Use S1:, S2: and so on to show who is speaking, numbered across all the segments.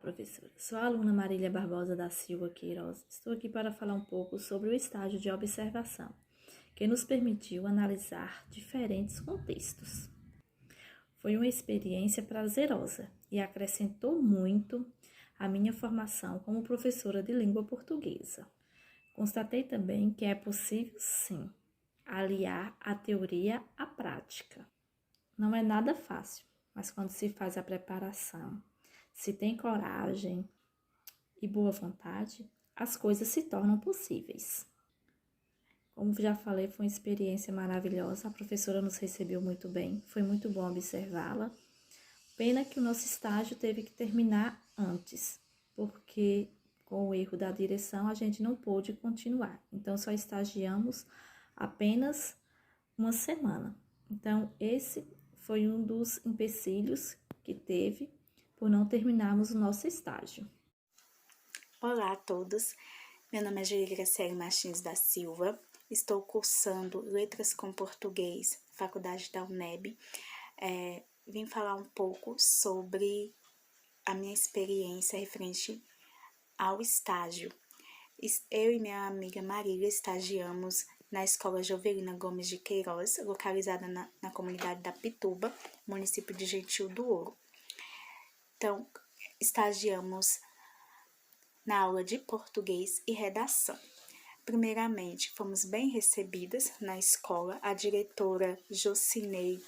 S1: professora. Sou a aluna Marília Barbosa da Silva Queiroz. Estou aqui para falar um pouco sobre o estágio de observação, que nos permitiu analisar diferentes contextos. Foi uma experiência prazerosa e acrescentou muito à minha formação como professora de língua portuguesa. Constatei também que é possível, sim, aliar a teoria à prática. Não é nada fácil, mas quando se faz a preparação, se tem coragem e boa vontade, as coisas se tornam possíveis. Como já falei, foi uma experiência maravilhosa. A professora nos recebeu muito bem, foi muito bom observá-la. Pena que o nosso estágio teve que terminar antes, porque com o erro da direção a gente não pôde continuar. Então, só estagiamos apenas uma semana. Então, esse foi um dos empecilhos que teve por não terminarmos o nosso estágio.
S2: Olá a todos, meu nome é Julia Graciele Martins da Silva, estou cursando Letras com Português, Faculdade da UNEB. Vim falar um pouco sobre a minha experiência referente ao estágio. Eu e minha amiga Marília estagiamos na Escola Jovelina Gomes de Queiroz, localizada na comunidade da Pituba, município de Gentil do Ouro. Então, estagiamos na aula de português e redação. Primeiramente, fomos bem recebidas na escola. A diretora Jocinei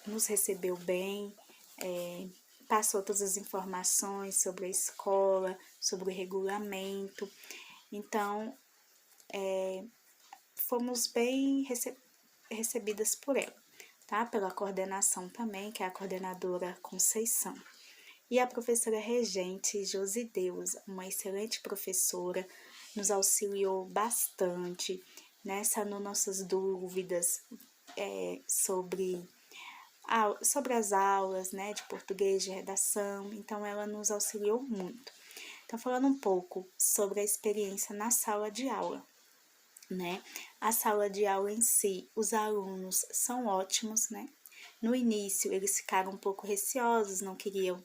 S2: nos recebeu bem, passou todas as informações sobre a escola, sobre o regulamento. Então, fomos bem recebidas por ela, tá? Pela coordenação também, que é a coordenadora Conceição. E a professora regente Josideus, uma excelente professora, nos auxiliou bastante, né, sanou nossas dúvidas sobre as aulas, né, de português, de redação. Então, ela nos auxiliou muito. Então, falando um pouco sobre a experiência na sala de aula, né? A sala de aula em si, os alunos são ótimos, né? No início, eles ficaram um pouco receosos, não queriam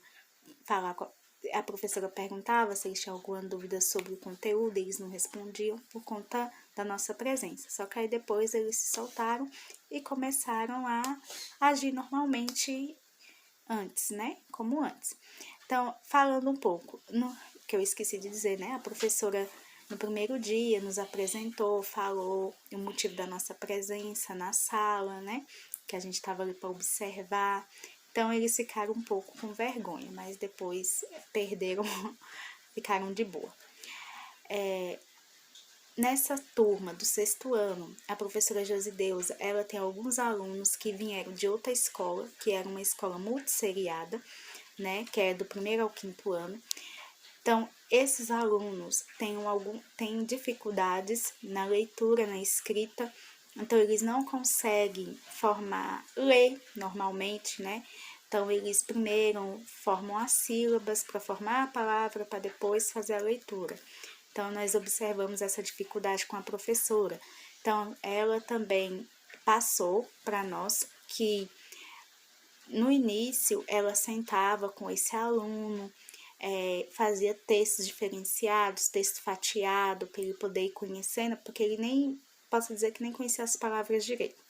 S2: falar com a professora, perguntava se eles tinham alguma dúvida sobre o conteúdo, eles não respondiam por conta da nossa presença. Só que aí depois eles se soltaram e começaram a agir normalmente antes, né? Como antes. Então, falando um pouco, que eu esqueci de dizer, né? A professora no primeiro dia nos apresentou, falou o motivo da nossa presença na sala, né? Que a gente estava ali para observar. Então, eles ficaram um pouco com vergonha, mas depois perderam, ficaram de boa. Nessa turma do 6º ano, a professora Josideusa, ela tem alguns alunos que vieram de outra escola, que era uma escola multisseriada, né, que é do 1º ao 5º ano. Então, esses alunos têm dificuldades na leitura, na escrita, então eles não conseguem ler normalmente, né? Então, eles primeiro formam as sílabas para formar a palavra, para depois fazer a leitura. Então, nós observamos essa dificuldade com a professora. Então, ela também passou para nós que, no início, ela sentava com esse aluno, fazia textos diferenciados, texto fatiado, para ele poder ir conhecendo, porque ele posso dizer que nem conhecia as palavras direito,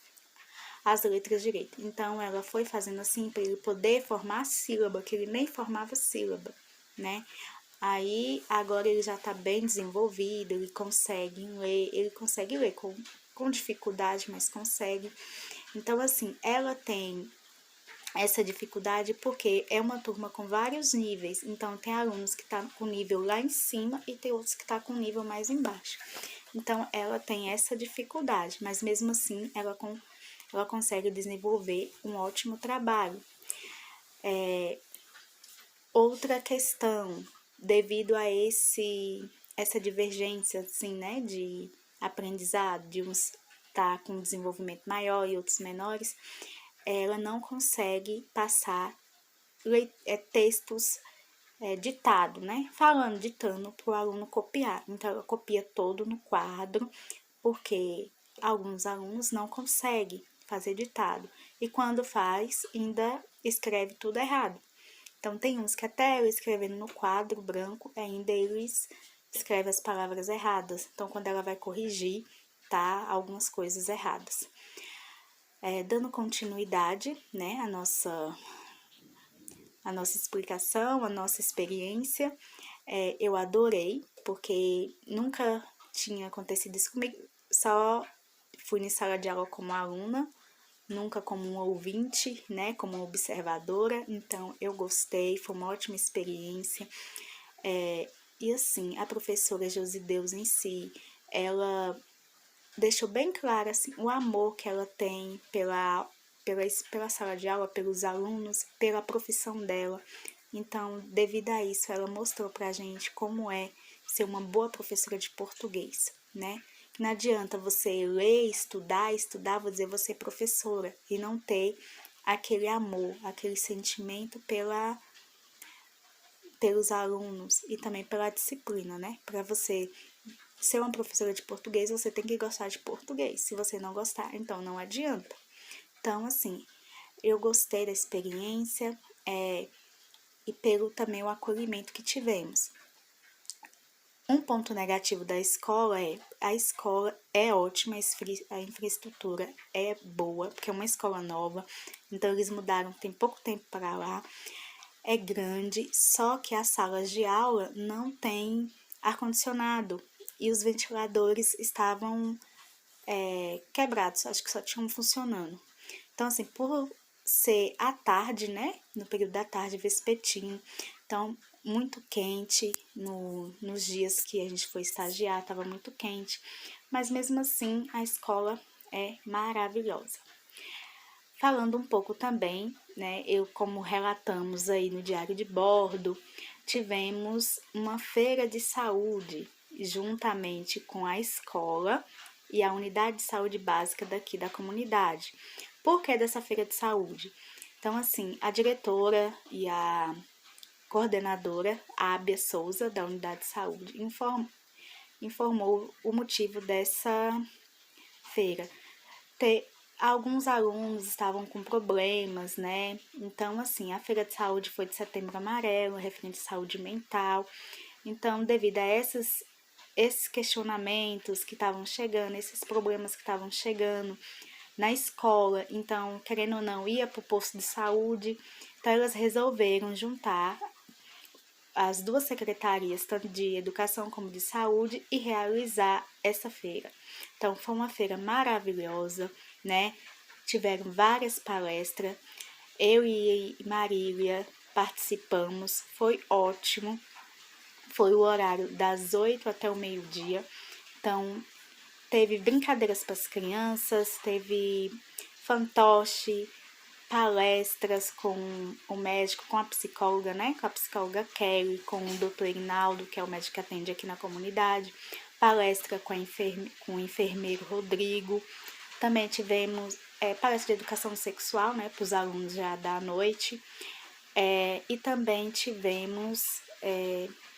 S2: as letras direito. Então, ela foi fazendo assim para ele poder formar a sílaba, que ele nem formava sílaba, né? Aí, agora ele já está bem desenvolvido, ele consegue ler com dificuldade, mas consegue. Então, assim, ela tem essa dificuldade porque é uma turma com vários níveis, então tem alunos que estão com nível lá em cima e tem outros que estão com nível mais embaixo. Então, ela tem essa dificuldade, mas mesmo assim, ela consegue desenvolver um ótimo trabalho. Outra questão, devido a essa divergência, assim, né, de aprendizado, de uns estar com um desenvolvimento maior e outros menores, ela não consegue passar textos ditado, né? Ditando para o aluno copiar. Então, ela copia todo no quadro, porque alguns alunos não conseguem fazer ditado. E quando faz, ainda escreve tudo errado. Então, tem uns que até eu escrevendo no quadro branco, ainda eles escrevem as palavras erradas. Então, quando ela vai corrigir, tá algumas coisas erradas. Dando continuidade, né, à nossa explicação, à nossa experiência, eu adorei, porque nunca tinha acontecido isso comigo, só fui em sala de aula como aluna, nunca como uma ouvinte, né, como uma observadora, então eu gostei, foi uma ótima experiência. E assim, a professora Josideus em si, ela deixou bem claro assim, o amor que ela tem pela sala de aula, pelos alunos, pela profissão dela. Então, devido a isso, ela mostrou pra gente como é ser uma boa professora de português, né? Que não adianta você ler, estudar, vou dizer, você é professora e não ter aquele amor, aquele sentimento pelos alunos e também pela disciplina, né? Para você ser uma professora de português, você tem que gostar de português. Se você não gostar, então não adianta. Então, assim, eu gostei da experiência e pelo também o acolhimento que tivemos. Um ponto negativo da escola a escola é ótima, a infraestrutura é boa, porque é uma escola nova, então eles mudaram, tem pouco tempo para lá, é grande, só que as salas de aula não tem ar-condicionado e os ventiladores estavam quebrados, acho que só tinham funcionando. Então, assim, por ser à tarde, né, no período da tarde, vespertino, então muito quente, nos dias que a gente foi estagiar, estava muito quente, mas mesmo assim a escola é maravilhosa. Falando um pouco também, né, como relatamos aí no diário de bordo, tivemos uma feira de saúde juntamente com a escola e a unidade de saúde básica daqui da comunidade. Por que dessa feira de saúde? Então, assim, a diretora e a coordenadora, a Ábia Souza, da unidade de saúde, informou o motivo dessa feira. Alguns alunos estavam com problemas, né? Então, assim, a feira de saúde foi de Setembro Amarelo, referente à saúde mental. Então, devido a esses questionamentos que estavam chegando, esses problemas que estavam chegando na escola, então, querendo ou não, ia para o posto de saúde, então elas resolveram juntar as duas secretarias, tanto de educação como de saúde, e realizar essa feira. Então, foi uma feira maravilhosa, né? Tiveram várias palestras, eu e Marília participamos, foi ótimo. Foi o horário das 8 até o meio-dia, então teve brincadeiras para as crianças, teve fantoche, palestras com o médico, com a psicóloga, né? Com a psicóloga Kelly, com o doutor Ignaldo, que é o médico que atende aqui na comunidade, palestra com o enfermeiro Rodrigo. Também tivemos palestra de educação sexual, né? Para os alunos já da noite. E também tivemos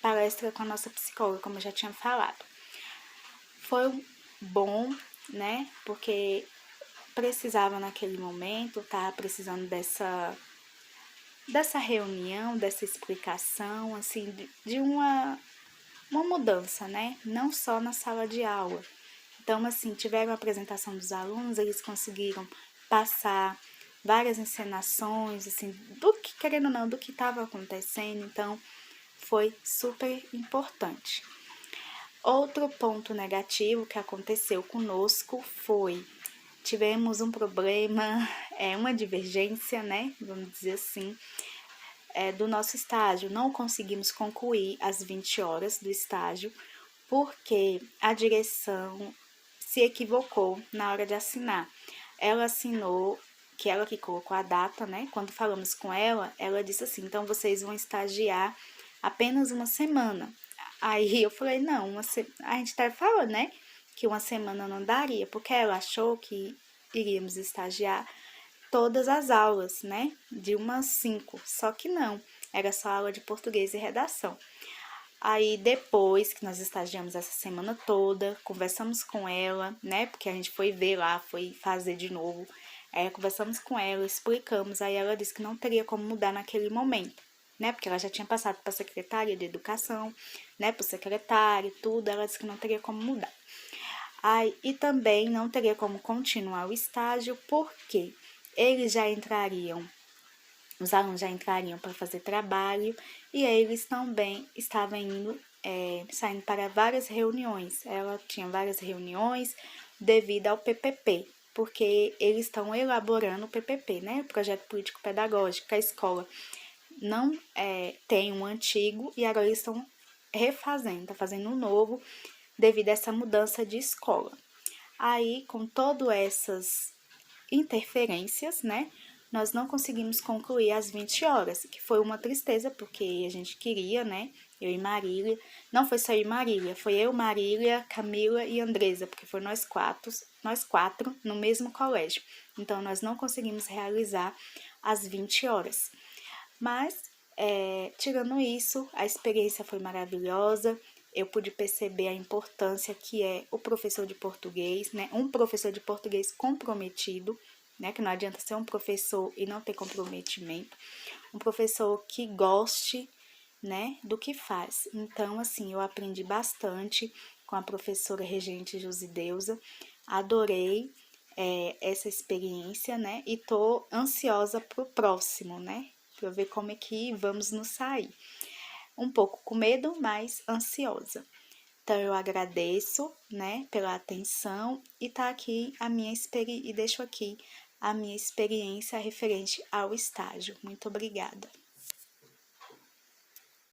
S2: palestra com a nossa psicóloga, como eu já tinha falado. Foi bom, né? Porque precisava naquele momento, tá precisando dessa reunião, dessa explicação, assim, de uma mudança, né? Não só na sala de aula. Então, assim, tiveram a apresentação dos alunos, eles conseguiram passar várias encenações, assim, querendo ou não, do que estava acontecendo, então foi super importante. Outro ponto negativo que aconteceu conosco foi, tivemos um problema, uma divergência, né, vamos dizer assim, do nosso estágio. Não conseguimos concluir as 20 horas do estágio, porque a direção se equivocou na hora de assinar. Ela assinou, que ela que colocou a data, né? Quando falamos com ela, ela disse assim, então vocês vão estagiar apenas uma semana. Aí eu falei, não, a gente até falou, né? Que uma semana não daria, porque ela achou que iríamos estagiar todas as aulas, né? De umas 5, só que não, era só aula de português e redação. Aí depois que nós estagiamos essa semana toda, conversamos com ela, né? Porque a gente foi ver lá, foi fazer de novo. Conversamos com ela, explicamos, aí ela disse que não teria como mudar naquele momento. né? Porque ela já tinha passado para a secretária de educação, né? Para o secretário, tudo. Ela disse que não teria como mudar. E também não teria como continuar o estágio, porque eles já entrariam, os alunos já entrariam para fazer trabalho e eles também estavam saindo para várias reuniões. Ela tinha várias reuniões devido ao PPP, porque eles estão elaborando o PPP, né? O Projeto Político Pedagógico. A escola não tem um antigo e agora eles estão refazendo, tá fazendo um novo devido a essa mudança de escola. Aí, com todas essas interferências, né, nós não conseguimos concluir às 20 horas, que foi uma tristeza, porque a gente queria, né, eu e Marília, não foi só eu e Marília, foi eu, Marília, Camila e Andresa, porque foi nós quatro no mesmo colégio. Então, nós não conseguimos realizar às 20 horas. Mas, tirando isso, a experiência foi maravilhosa. Eu pude perceber a importância que é o professor de português, né? Um professor de português comprometido, né? Que não adianta ser um professor e não ter comprometimento. Um professor que goste, né? Do que faz. Então, assim, eu aprendi bastante com a professora regente Josideusa. Adorei essa experiência, né? E tô ansiosa pro próximo, né? Para ver como é que vamos nos sair. Um pouco com medo, mas ansiosa. Então, eu agradeço, né, pela atenção e tá aqui e deixo aqui a minha experiência referente ao estágio. Muito obrigada.